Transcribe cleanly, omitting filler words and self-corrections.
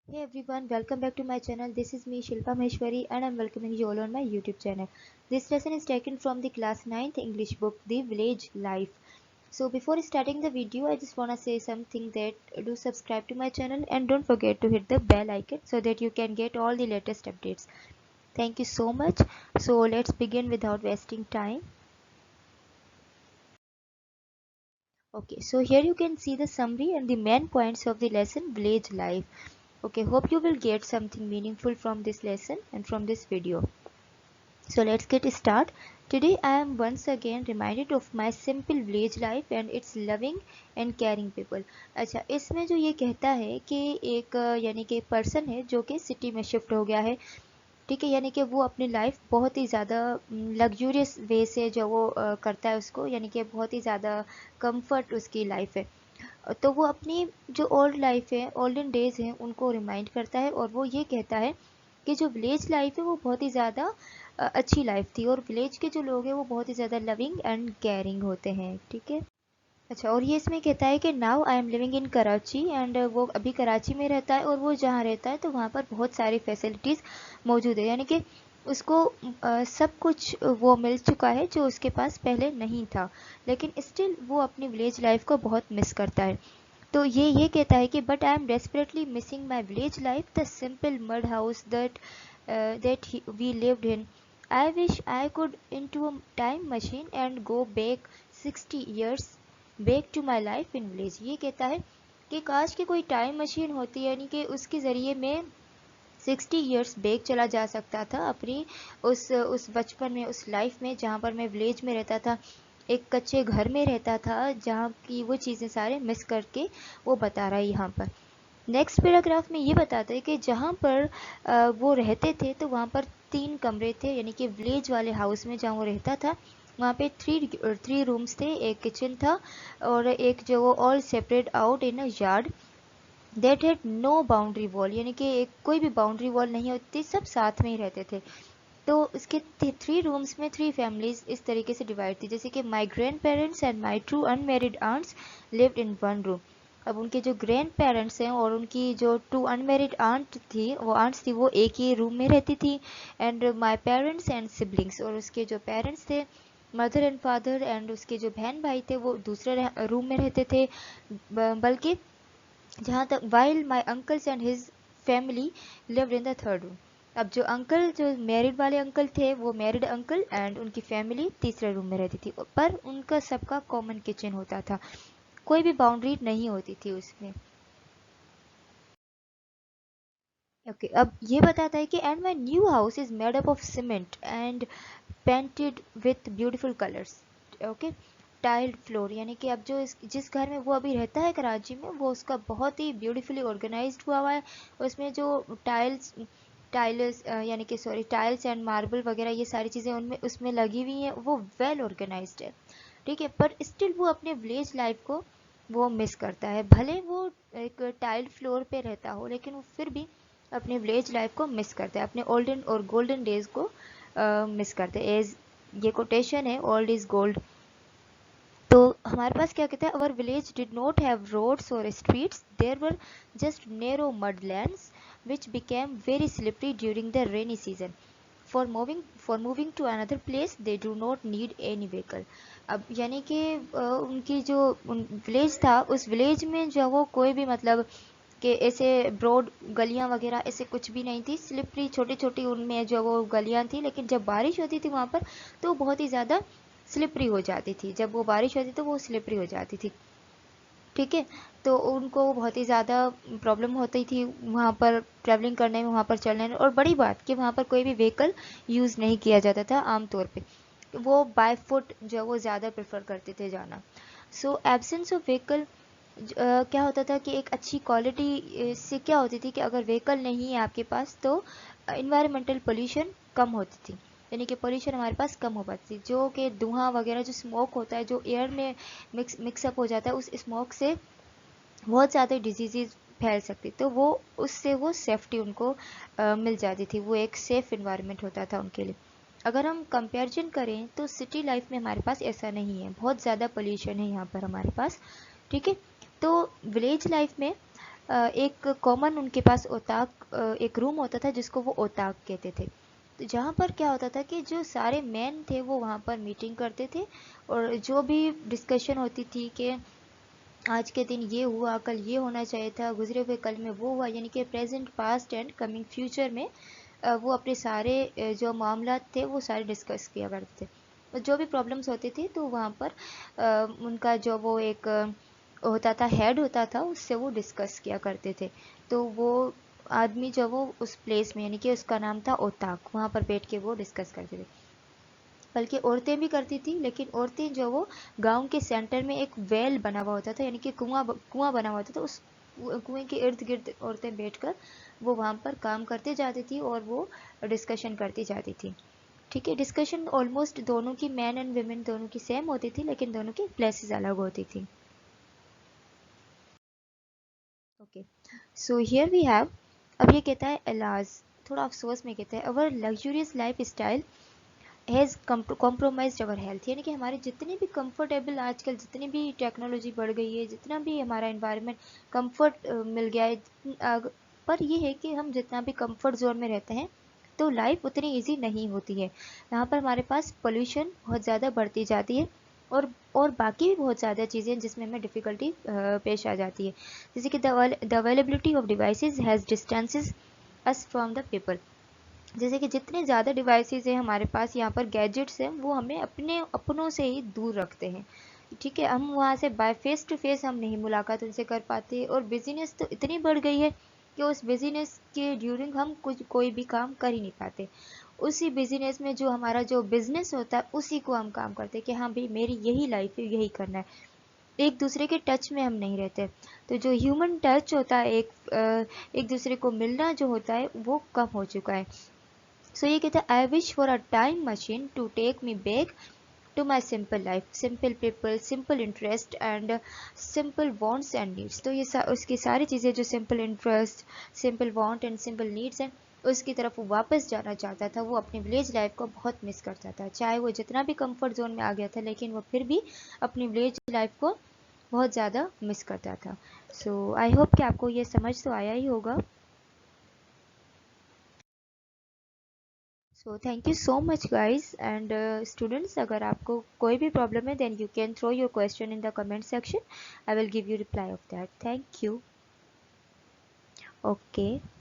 Hey everyone, welcome back to my channel. This is me Shilpa Maheshwari and I'm welcoming you all on my YouTube channel. This lesson is taken from the class 9th English book The Village Life. So before starting the video, I just want to say something that do subscribe to my channel and don't forget to hit the bell icon so that you can get all the latest updates. Thank you so much. So let's begin without wasting time. Okay, so here you can see the summary and the main points of the lesson Village Life. Okay, hope you will get something meaningful from this lesson and from this video. So let's get started. Today I am once again reminded of my simple village life and its loving and caring people. अच्छा, इसमें जो ये कहता है कि एक यानी कि एक पर्सन है जो कि सिटी में शिफ्ट हो गया है, ठीक है, यानी कि वो अपनी लाइफ बहुत ही ज़्यादा लग्जूरियस वे से जो वो करता है उसको, यानी कि बहुत ही ज़्यादा कंफर्ट उसकी लाइफ है। तो वो अपनी जो ओल्ड लाइफ है, ओल्डन डेज हैं, उनको रिमाइंड करता है और वो ये कहता है कि जो विलेज लाइफ है वो बहुत ही ज़्यादा अच्छी लाइफ थी और विलेज के जो लोग हैं वो बहुत ही ज़्यादा लविंग एंड केयरिंग होते हैं, ठीक है। अच्छा, और ये इसमें कहता है कि now I am living in Karachi and वो अभी कराची में रहता है और वो जहाँ रहता है तो वहाँ पर बहुत सारी फैसिलिटीज़ मौजूद है, यानी कि उसको सब कुछ वो मिल चुका है जो उसके पास पहले नहीं था, लेकिन स्टिल वो अपनी विलेज लाइफ को बहुत मिस करता है। तो ये कहता है कि but I am desperately missing my village life, the simple mud house that we lived in. I wish I could into a time machine and go back 60 years back to my life in village. ये कहता है कि काश कि कोई time machine होती, यानी कि उसके ज़रिए मैं 60 years बैक चला जा सकता था अपनी उस बचपन में, उस लाइफ में जहाँ पर मैं विलेज में रहता था, एक कच्चे घर में रहता था, जहाँ की वो चीज़ें सारे मिस करके वो बता रहा है यहाँ पर। नेक्स्ट पैराग्राफ में ये बताता है कि जहाँ पर वो रहते थे तो वहाँ पर 3 कमरे थे, यानी कि विलेज वाले हाउस में जहाँ वो रहता था वहाँ पे थ्री रूम्स थे, एक किचन था और एक जो वो all separate out in a yard that had no boundary wall, यानी कि एक कोई भी बाउंड्री वॉल नहीं होती, सब साथ में ही रहते थे। तो इसके 3 रूम्स में 3 फैमिलीज इस तरीके से डिवाइड थी, जैसे कि my grandparents and my 2 unmarried aunts lived in 1 room. अब उनके जो ग्रैंड पेरेंट्स हैं और उनकी जो 2 अनमेरिड आंट्स थी वो एक ही रूम में रहती थी। And my parents and siblings, और उसके जो पेरेंट्स थे, मदर एंड फादर एंड उसके जो बहन भाई थे, वो दूसरे रूम में रहते थे। बल्कि जहाँ तक while my uncles and his family lived in the 3rd room. अब जो अंकल, जो मैरिड वाले अंकल थे, वो मैरिड अंकल एंड उनकी फैमिली तीसरे रूम में रहती थी, पर उनका सबका कॉमन किचन होता था, कोई भी बाउंड्री नहीं होती थी उसमें। ओके, अब ये बताता है कि and my new house is made up of cement and painted with beautiful colours. Okay, tiled floor, यानी कि अब जो जिस घर में वो अभी रहता है कराची में, वो उसका बहुत ही ब्यूटीफुली ऑर्गेनाइज्ड हुआ है। उसमें जो टाइल्स यानी कि सॉरी टाइल्स एंड मार्बल वगैरह ये सारी चीज़ें उनमें उसमें लगी हुई हैं, वो वेल ऑर्गेनाइज्ड है, ठीक है। पर स्टिल वो अपने विलेज लाइफ को वो मिस करता है, भले वो एक टाइल्ड फ्लोर पे रहता हो लेकिन वो फिर भी अपने विलेज लाइफ को मिस करते हैं, अपने ओल्डन और गोल्डन डेज को मिस करते हैं। एज ये कोटेशन है, ओल्ड इज गोल्ड। तो हमारे पास क्या कहता है, our village did not have roads or streets, there were just narrow mud lands which became very slippery during the rainy season. For moving to another place they do not need any vehicle. अब यानी कि उनकी जो village था, उस village में जो वो कोई भी मतलब कि ऐसे ब्रॉड गलियां वगैरह ऐसे कुछ भी नहीं थी, स्लिपरी छोटी छोटी उनमें जो वो गलियां थी, लेकिन जब बारिश होती थी वहाँ पर तो बहुत ही ज़्यादा स्लिपरी हो जाती थी, जब वो बारिश होती तो वो स्लिपरी हो जाती थी, ठीक है। तो उनको बहुत ही ज़्यादा प्रॉब्लम होती थी वहाँ पर ट्रैवलिंग करने में, वहाँ पर चलने में, और बड़ी बात कि वहाँ पर कोई भी व्हीकल यूज़ नहीं किया जाता था आमतौर पे, वो बाय फुट जो वो ज़्यादा प्रेफर करते थे जाना। सो एब्सेंस ऑफ व्हीकल क्या होता था कि एक अच्छी क्वालिटी से क्या होती थी कि अगर व्हीकल नहीं है आपके पास तो इन्वायरमेंटल पोल्यूशन कम होती थी, यानी कि पोल्यूशन हमारे पास कम हो पाती थी, जो कि धुआं वगैरह जो स्मोक होता है जो एयर में मिक्सअप हो जाता है, उस स्मोक से बहुत ज़्यादा डिजीज़ फैल सकती, तो वो उससे वो सेफ्टी उनको मिल जाती थी, वो एक सेफ इन्वायरमेंट होता था उनके लिए। अगर हम कंपैरिजन करें तो सिटी लाइफ में हमारे पास ऐसा नहीं है, बहुत ज़्यादा पोल्यूशन है यहाँ पर हमारे पास, ठीक है। तो विलेज लाइफ में एक कॉमन उनके पास ओताक एक रूम होता था जिसको वो ओताक कहते थे। तो जहाँ पर क्या होता था कि जो सारे मैन थे वो वहाँ पर मीटिंग करते थे और जो भी डिस्कशन होती थी कि आज के दिन ये हुआ, कल ये होना चाहिए था, गुजरे हुए कल में वो हुआ, यानी कि present, past and coming future में वो अपने सारे जो मामला थे वो सारे डिस्कस किया करते थे। और जो भी प्रॉब्लम्स होती थी तो वहाँ पर उनका जो वो एक होता था, हेड होता था, उससे वो डिस्कस किया करते थे। तो वो आदमी जो वो उस प्लेस में, यानी कि उसका नाम था ओताक, वहाँ पर बैठ के वो डिस्कस करते थे। बल्कि औरतें भी करती थी, लेकिन औरतें जो वो गांव के सेंटर में एक वेल बना हुआ होता था, यानी कि कुआं बना हुआ होता था, उस कुएं के इर्द गिर्द औरतें बैठकर वो वहाँ पर काम करते जाती थी और वो डिस्कशन करती जाती थी। ठीक है, डिस्कशन ऑलमोस्ट दोनों की, मैन एंड वुमेन दोनों की सेम होती थी, लेकिन दोनों की प्लेसेस अलग होती थी। Okay, so here we have, अब ये कहता है एलाज, थोड़ा अफसोस में कहता है, our luxurious life style has compromise our health, यानी कि हमारे जितने भी कंफर्टेबल, आजकल जितनी भी टेक्नोलॉजी बढ़ गई है, जितना भी हमारा इन्वायरमेंट कंफर्ट मिल गया है, पर यह है कि हम जितना भी कंफर्ट जोन में रहते हैं तो लाइफ उतनी इजी नहीं होती है। यहाँ पर हमारे पास पोल्यूशन बहुत ज़्यादा बढ़ती जाती है और बाकी भी बहुत ज़्यादा चीज़ें हैं जिसमें हमें डिफ़िकल्टी पेश आ जाती है, जैसे कि the availability of devices has distances us from the people. जैसे कि जितने ज़्यादा डिवाइसेस हैं हमारे पास, यहाँ पर गैजेट्स हैं, वो हमें अपने अपनों से ही दूर रखते हैं। ठीक है, हम वहाँ से बाय फेस टू फेस हम नहीं मुलाकात उनसे कर पाते, और बिजीनेस तो इतनी बढ़ गई है कि उस बिजीनेस के ड्यूरिंग हम कुछ कोई भी काम कर ही नहीं पाते। उसी बिजीनेस में जो हमारा जो बिजनेस होता है उसी को हम काम करते हैं कि हाँ भाई मेरी यही लाइफ है, यही करना है। एक दूसरे के टच में हम नहीं रहते। तो जो ह्यूमन टच होता है, एक दूसरे को मिलना जो होता है वो कम हो चुका है। सो ये कहता है, I wish for a time machine to take me back to my simple life, simple people, simple interest and simple wants and needs. तो ये उसकी सारी चीज़ें जो simple interest, simple want and simple needs हैं, उसकी तरफ वो वापस जाना चाहता था। वो अपनी विलेज लाइफ को बहुत मिस करता था, चाहे वो जितना भी कंफर्ट जोन में आ गया था, लेकिन वो फिर भी अपनी विलेज लाइफ को बहुत ज़्यादा मिस करता था। सो आई होप कि आपको ये समझ तो आया ही होगा। So thank you so much guys and students, अगर आपको कोई भी प्रॉब्लम है then you can throw your question in the comment section, I will give you reply of that. Thank you. Okay.